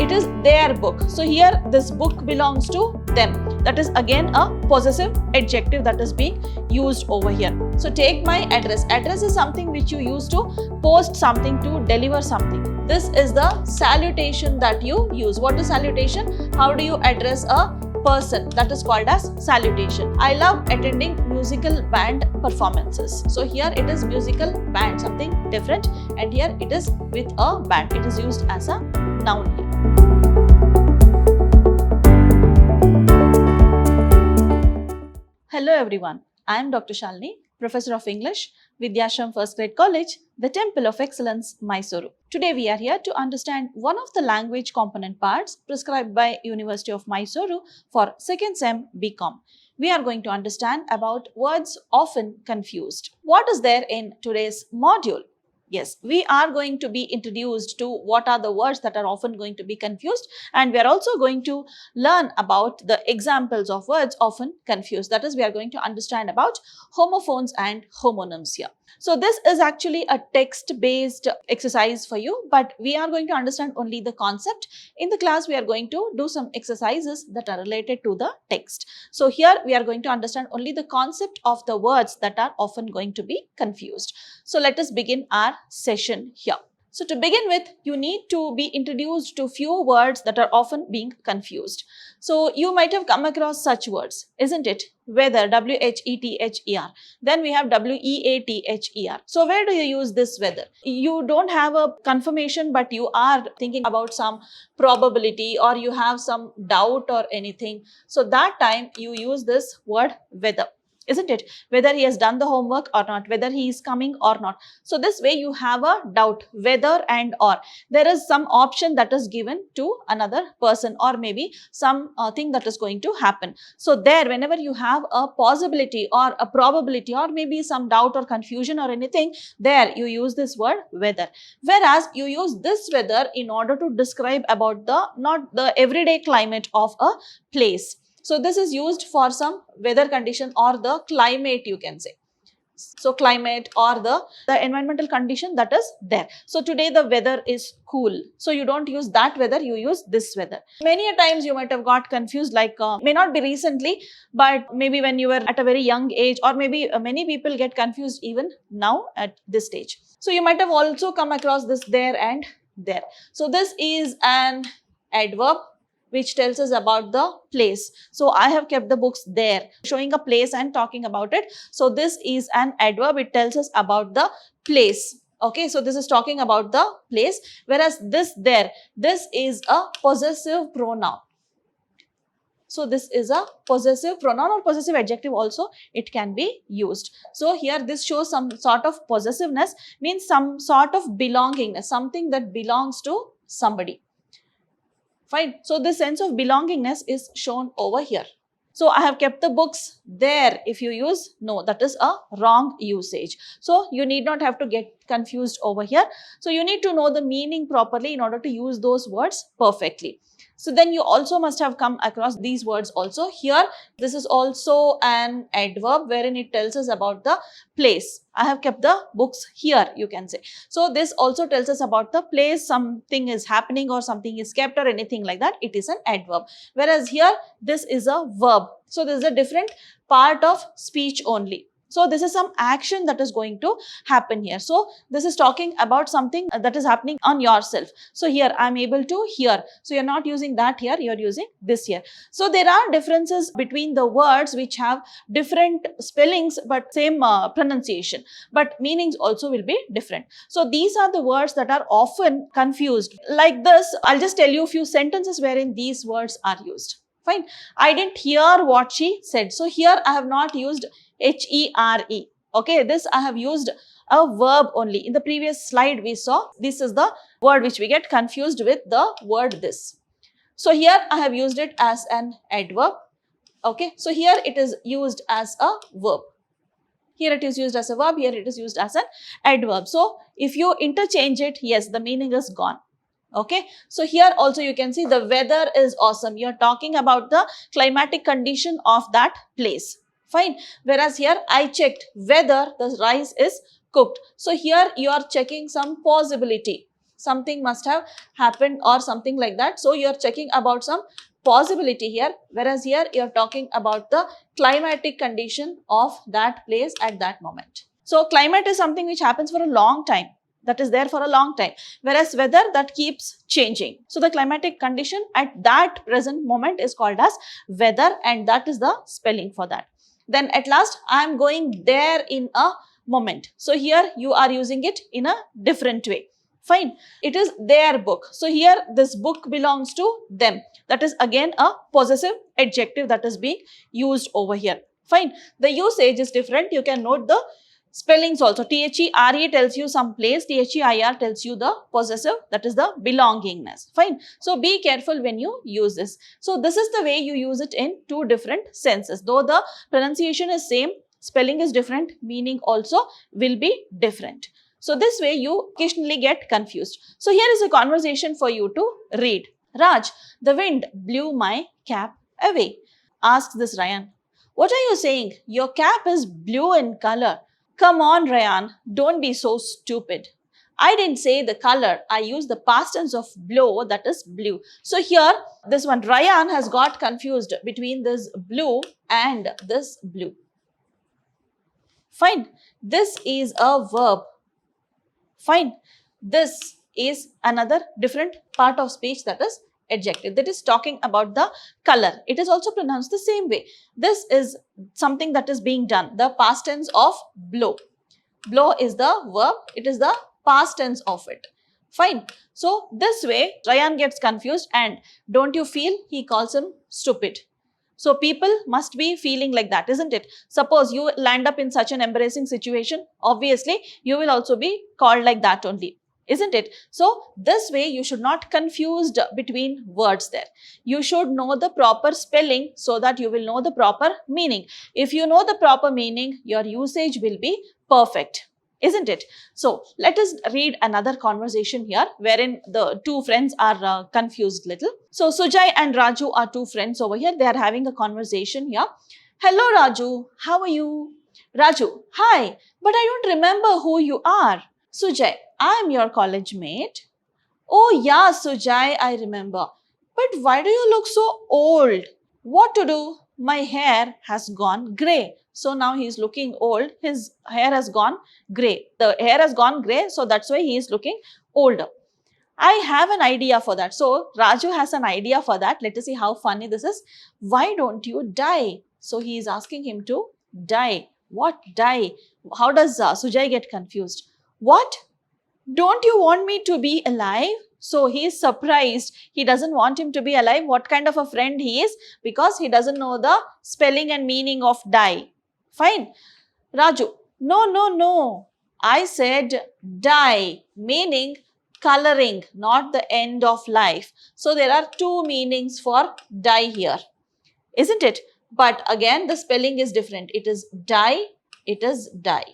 it is their book. So here this book belongs to them. That is again a possessive adjective that is being used over here. So take my address. Address is something which you use to post something, to deliver something. This is the salutation that you use. What is salutation? How do you address a person? That is called as salutation. I love attending musical band performances. So here it is musical band, something different, and here it is with a band. It is used as a noun here. Hello everyone, I am Dr. Shalini, Professor of English, Vidhyaashram First Grade College, the Temple of Excellence, MYSURU. Today we are here to understand one of the language component parts prescribed by University of MYSURU for 2nd Sem BCom. We are going to understand about words often confused. What is there in today's module? Yes, we are going to be introduced to what are the words that are often going to be confused, and we are also going to learn about the examples of words often confused. That is, we are going to understand about homophones and homonyms here. So this is actually a text-based exercise for you, but we are going to understand only the concept. In the class, we are going to do some exercises that are related to the text. So here we are going to understand only the concept of the words that are often going to be confused. So let us begin our session here. So to begin with, you need to be introduced to few words that are often being confused. So you might have come across such words, isn't it? Whether, W-H-E-T-H-E-R. Then we have W-E-A-T-H-E-R. So where do you use this whether? You don't have a confirmation, but you are thinking about some probability, or you have some doubt or anything. So that time you use this word whether. Isn't it? Whether he has done the homework or not, whether he is coming or not. So this way you have a doubt, whether and or. There is some option that is given to another person, or maybe some thing that is going to happen. So there, whenever you have a possibility or a probability, or maybe some doubt or confusion or anything, there you use this word whether. Whereas you use this whether in order to describe about the, not the everyday climate of a place. So this is used for some weather condition or the climate, you can say. So climate or the environmental condition that is there. So today the weather is cool. So you don't use that weather, you use this weather. Many a times you might have got confused, like may not be recently, but maybe when you were at a very young age, or maybe many people get confused even now at this stage. So you might have also come across this there and there. So this is an adverb which tells us about the place. So I have kept the books there, showing a place and talking about it. So this is an adverb, it tells us about the place. Okay, so this is talking about the place, whereas this there, this is a possessive pronoun. So this is a possessive pronoun or possessive adjective also, it can be used. So here this shows some sort of possessiveness, means some sort of belongingness, something that belongs to somebody. Fine. So this sense of belongingness is shown over here. So I have kept the books there. If you use no, that is a wrong usage. So you need not have to get confused over here. So you need to know the meaning properly in order to use those words perfectly. So then you also must have come across these words also. Here, this is also an adverb wherein it tells us about the place. I have kept the books here, you can say. So this also tells us about the place, something is happening or something is kept or anything like that. It is an adverb. Whereas here, this is a verb. So this is a different part of speech only. So this is some action that is going to happen here. So this is talking about something that is happening on yourself. So here I am able to hear. So you're not using that here, you're using this here. So there are differences between the words which have different spellings but same pronunciation. But meanings also will be different. So these are the words that are often confused. Like this, I'll just tell you a few sentences wherein these words are used. Fine. I didn't hear what she said. So here I have not used H-E-R-E. Okay, this I have used a verb only. In the previous slide we saw, this is the word which we get confused with the word this. So here I have used it as an adverb. Okay, so here it is used as a verb. Here it is used as a verb, here it is used as an adverb. So if you interchange it, yes, the meaning is gone. Okay, so here also you can see the weather is awesome. You're talking about the climatic condition of that place. Fine. Whereas here I checked whether the rice is cooked. So here you are checking some possibility. something must have happened or something like that. So you're checking about some possibility here, whereas here you're talking about the climatic condition of that place at that moment. So climate is something which happens for a long time, that is there for a long time, whereas weather, that keeps changing. So the climatic condition at that present moment is called as weather, and that is the spelling for that. Then at last, I am going there in a moment. So here you are using it in a different way. Fine. It is their book. So here this book belongs to them. That is again a possessive adjective that is being used over here. Fine. The usage is different. You can note the spellings also. THERE tells you some place. THEIR tells you the possessive, that is the belongingness. Fine. So be careful when you use this. So this is the way you use it in two different senses. Though the pronunciation is same, spelling is different, meaning also will be different. So this way you occasionally get confused. So here is a conversation for you to read. Raj, the wind blew my cap away. Asks this Ryan. What are you saying? Your cap is blue in color. Come on, Ryan, don't be so stupid. I didn't say the color. I used the past tense of blow, that is blue. So here, this one, Ryan has got confused between this blue and this blue. Fine. This is a verb. Fine. This is another different part of speech, that is adjective, that is talking about the color. It is also pronounced the same way. This is something that is being done, the past tense of blow. Blow is the verb, it is the past tense of it. Fine. So this way Ryan gets confused, and don't you feel he calls him stupid. So people must be feeling like that, isn't it? Suppose you land up in such an embarrassing situation, obviously you will also be called like that only, isn't it? So this way you should not confuse between words there. You should know the proper spelling so that you will know the proper meaning. If you know the proper meaning, your usage will be perfect, isn't it? So let us read another conversation here wherein the two friends are confused little. So Sujay and Raju are two friends over here. They are having a conversation here. Hello Raju, how are you? Raju, hi, but I don't remember who you are. Sujay, I am your college mate. Oh yeah, Sujay, I remember. But why do you look so old? What to do? My hair has gone grey. So now he is looking old. His hair has gone grey. The hair has gone grey, so that's why he is looking older. I have an idea for that. So Raju has an idea for that. Let us see how funny this is. Why don't you dye? So he is asking him to dye. What dye? How does Sujay get confused? What? Don't you want me to be alive? So he is surprised. He doesn't want him to be alive. What kind of a friend he is? Because he doesn't know the spelling and meaning of die. Fine. Raju, no. I said die, meaning coloring, not the end of life. So there are two meanings for die here, isn't it? But again, the spelling is different. It is die, it is die.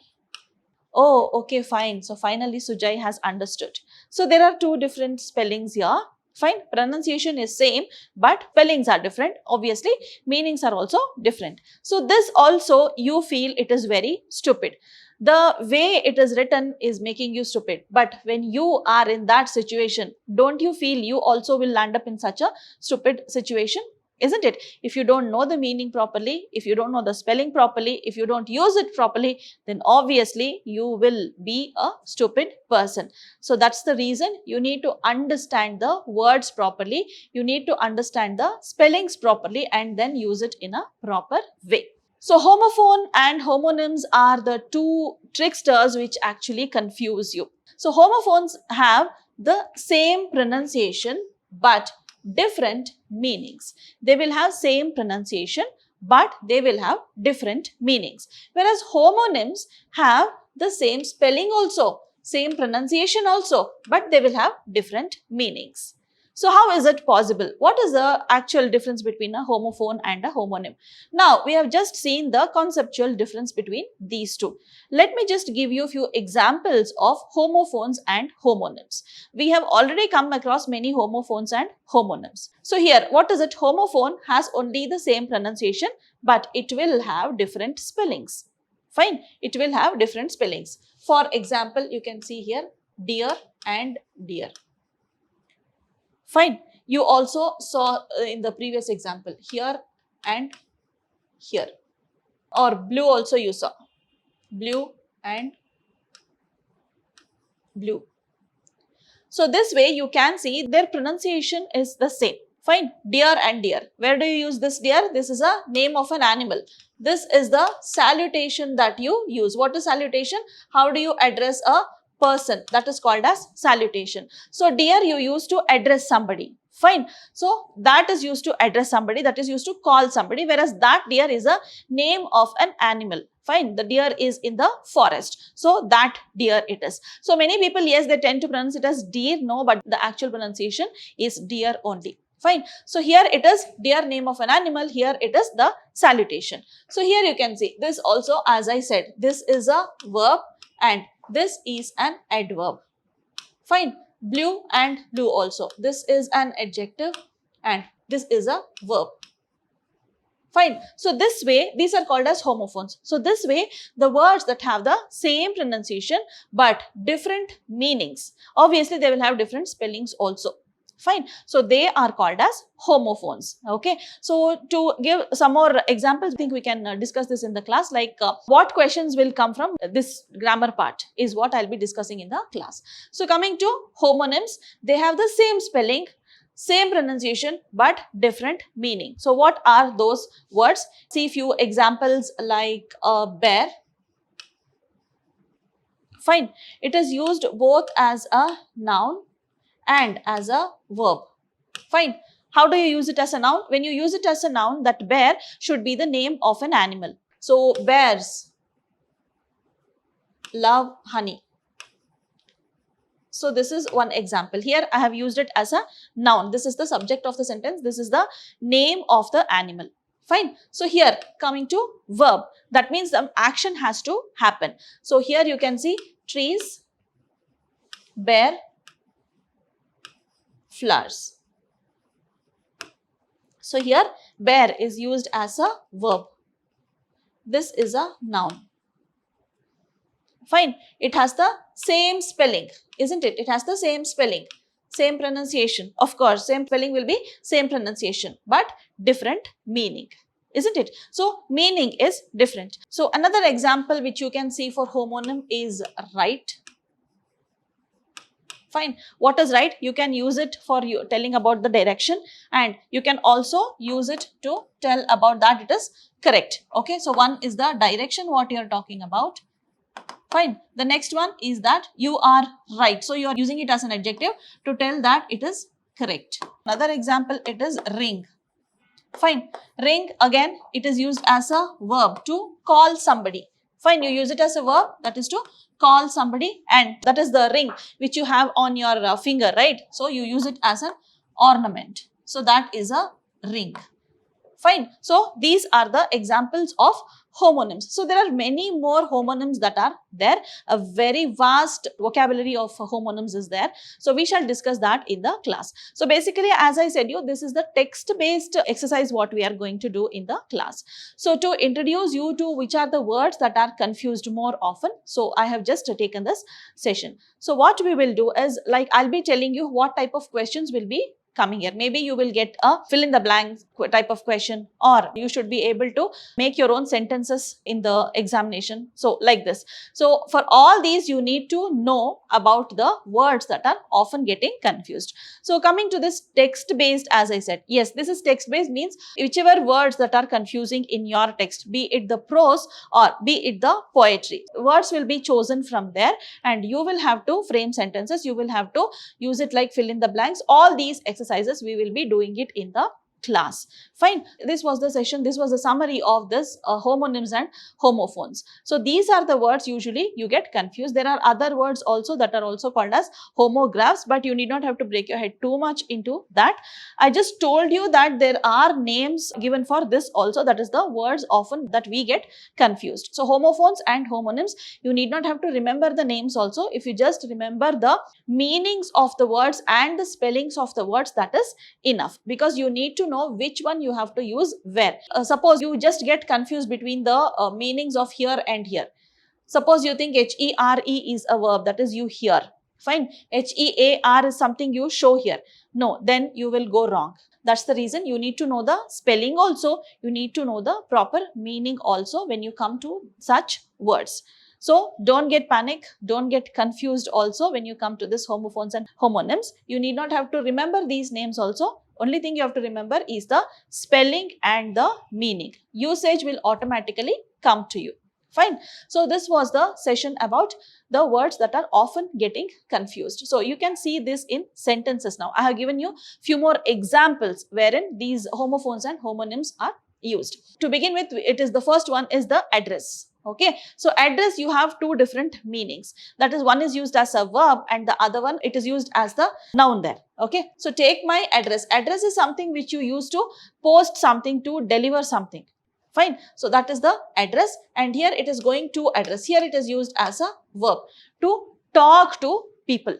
Oh, okay, fine. So finally Sujay has understood. So there are two different spellings here. Fine, pronunciation is same, but spellings are different. Obviously, meanings are also different. So this also you feel it is very stupid. The way it is written is making you stupid. But when you are in that situation, don't you feel you also will land up in such a stupid situation? Isn't it? If you don't know the meaning properly, if you don't know the spelling properly, if you don't use it properly, then obviously you will be a stupid person. So that's the reason you need to understand the words properly. You need to understand the spellings properly and then use it in a proper way. So homophone and homonyms are the two tricksters which actually confuse you. So homophones have the same pronunciation but different meanings. They will have same pronunciation but they will have different meanings. Whereas homonyms have the same spelling also, same pronunciation also, but they will have different meanings. So how is it possible? What is the actual difference between a homophone and a homonym? Now, we have just seen the conceptual difference between these two. Let me just give you a few examples of homophones and homonyms. We have already come across many homophones and homonyms. So here, what is it? Homophone has only the same pronunciation, but it will have different spellings. Fine, it will have different spellings. For example, you can see here dear and dear. Fine. You also saw in the previous example here and here. Or blue also you saw. Blue and blue. So this way you can see their pronunciation is the same. Fine. Dear and dear. Where do you use this dear? This is a name of an animal. This is the salutation that you use. What is salutation? How do you address a person? That is called as salutation. So dear you use to address somebody. Fine. So that is used to address somebody, that is used to call somebody, whereas that deer is a name of an animal. Fine. The deer is in the forest. So that deer it is. So many people, yes, they tend to pronounce it as deer. No, but the actual pronunciation is deer only. Fine. So here it is deer, name of an animal. Here it is the salutation. So here you can see this also, as I said, this is a verb and this is an adverb. Fine. Blue and blue also. This is an adjective and this is a verb. Fine. So this way, these are called as homophones. So this way, the words that have the same pronunciation but different meanings, obviously they will have different spellings also. Fine. So they are called as homophones. Okay. So to give some more examples, I think we can discuss this in the class, like what questions will come from this grammar part is what I'll be discussing in the class. So coming to homonyms, they have the same spelling, same pronunciation but different meaning. So what are those words? See few examples like bear. Fine. It is used both as a noun and as a verb. Fine. How do you use it as a noun? When you use it as a noun, that bear should be the name of an animal. So bears love honey. So this is one example. Here I have used it as a noun. This is the subject of the sentence. This is the name of the animal. Fine. So here coming to verb, that means the action has to happen. So here you can see trees bear flowers. So here bear is used as a verb. This is a noun. Fine. It has the same spelling, isn't it? It has the same spelling, same pronunciation. Of course, same spelling will be same pronunciation, but different meaning, isn't it? So meaning is different. So another example which you can see for homonym is right. Fine. What is right? You can use it for you telling about the direction, and you can also use it to tell about that it is correct. Okay. So one is the direction, what you are talking about. Fine. The next one is that you are right. So you are using it as an adjective to tell that it is correct. Another example, it is ring. Fine. Ring, again, it is used as a verb to call somebody. Fine. You use it as a verb, that is to call somebody, and that is the ring which you have on your finger, right? So you use it as an ornament. So that is a ring. Fine. So these are the examples of homonyms. So there are many more homonyms that are there. A very vast vocabulary of homonyms is there. So we shall discuss that in the class. So basically, as I said you, this is the text-based exercise what we are going to do in the class. So to introduce you to which are the words that are confused more often, so I have just taken this session. So what we will do is, like, I'll be telling you what type of questions will be coming here. Maybe you will get a fill in the blank type of question, or you should be able to make your own sentences in the examination. So like this. So for all these, you need to know about the words that are often getting confused. So coming to this text based, as I said, yes, this is text based, means whichever words that are confusing in your text, be it the prose or be it the poetry, words will be chosen from there, and you will have to frame sentences. You will have to use it like fill in the blanks. All these exercises we will be doing it in the class. Fine. This was the session. This was a summary of this homonyms and homophones. So these are the words usually you get confused. There are other words also that are also called as homographs, but you need not have to break your head too much into that. I just told you that there are names given for this also. That is the words often that we get confused. So homophones and homonyms, you need not have to remember the names also. If you just remember the meanings of the words and the spellings of the words, that is enough, because you need to know which one you have to use where. Suppose you just get confused between the meanings of here and here. Suppose you think HERE is a verb, that is you hear. Fine. HEAR is something you show here. No, then you will go wrong. That's the reason you need to know the spelling also. You need to know the proper meaning also when you come to such words. So don't get panic, don't get confused also when you come to this homophones and homonyms. You need not have to remember these names also. Only thing you have to remember is the spelling and the meaning. Usage will automatically come to you. Fine. So this was the session about the words that are often getting confused. So you can see this in sentences now. I have given you few more examples wherein these homophones and homonyms are used. To begin with, it is the first one is the address. Okay, so address, you have two different meanings. That is, one is used as a verb and the other one, it is used as the noun there. Okay, so take my address. Address is something which you use to post something, to deliver something. Fine. So that is the address, and here it is going to address. Here it is used as a verb to talk to people.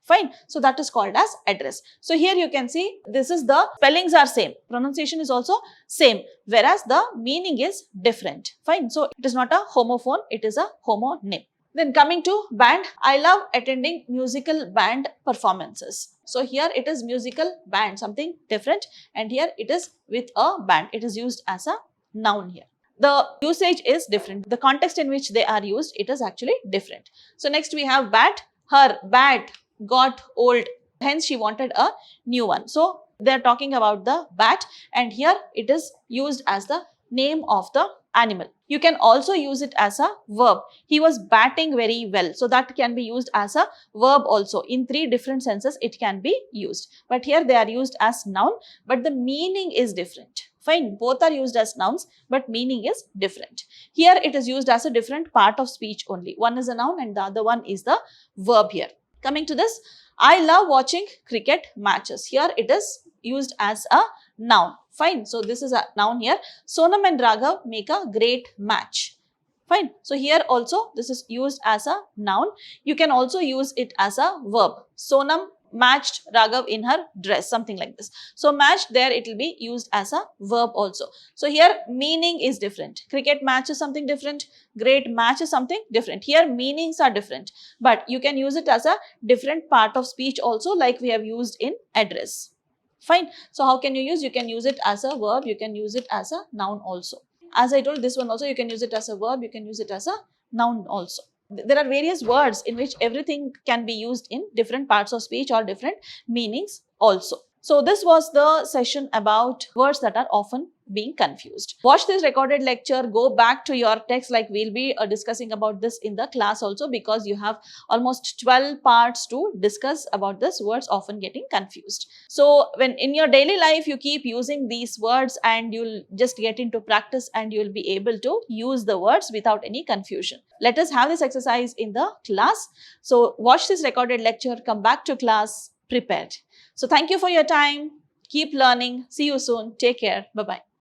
Fine. So that is called as address. So here you can see this is the spellings are same. Pronunciation is also same, whereas the meaning is different. Fine. So it is not a homophone, it is a homonym. Then coming to band, I love attending musical band performances. So here it is musical band, something different, and here it is with a band. It is used as a noun here. The usage is different. The context in which they are used, it is actually different. So next we have bat. Her bat got old, hence she wanted a new one. So they are talking about the bat, and here it is used as the name of the animal. You can also use it as a verb. He was batting very well. So that can be used as a verb also. In three different senses it can be used. But here they are used as noun, but the meaning is different. Fine, both are used as nouns, but meaning is different. Here it is used as a different part of speech only. One is a noun and the other one is the verb here. Coming to this, I love watching cricket matches. Here it is used as a noun. Fine. So this is a noun here. Sonam and Raghav make a great match. Fine. So here also this is used as a noun. You can also use it as a verb. Sonam matched Raghav in her dress, something like this. So matched, there it will be used as a verb also. So here meaning is different. Cricket match is something different. Great match is something different. Here meanings are different, but you can use it as a different part of speech also, like we have used in address. Fine. So how can you use? You can use it as a verb. You can use it as a noun also. As I told, this one also you can use it as a verb. You can use it as a noun also. There are various words in which everything can be used in different parts of speech or different meanings also. So this was the session about words that are often being confused. Watch this recorded lecture, go back to your text, like we'll be discussing about this in the class also, because you have almost 12 parts to discuss about this words often getting confused. So when in your daily life you keep using these words, and you'll just get into practice and you'll be able to use the words without any confusion. Let us have this exercise in the class. So watch this recorded lecture, come back to class prepared. So thank you for your time. Keep learning. See you soon. Take care. Bye-bye.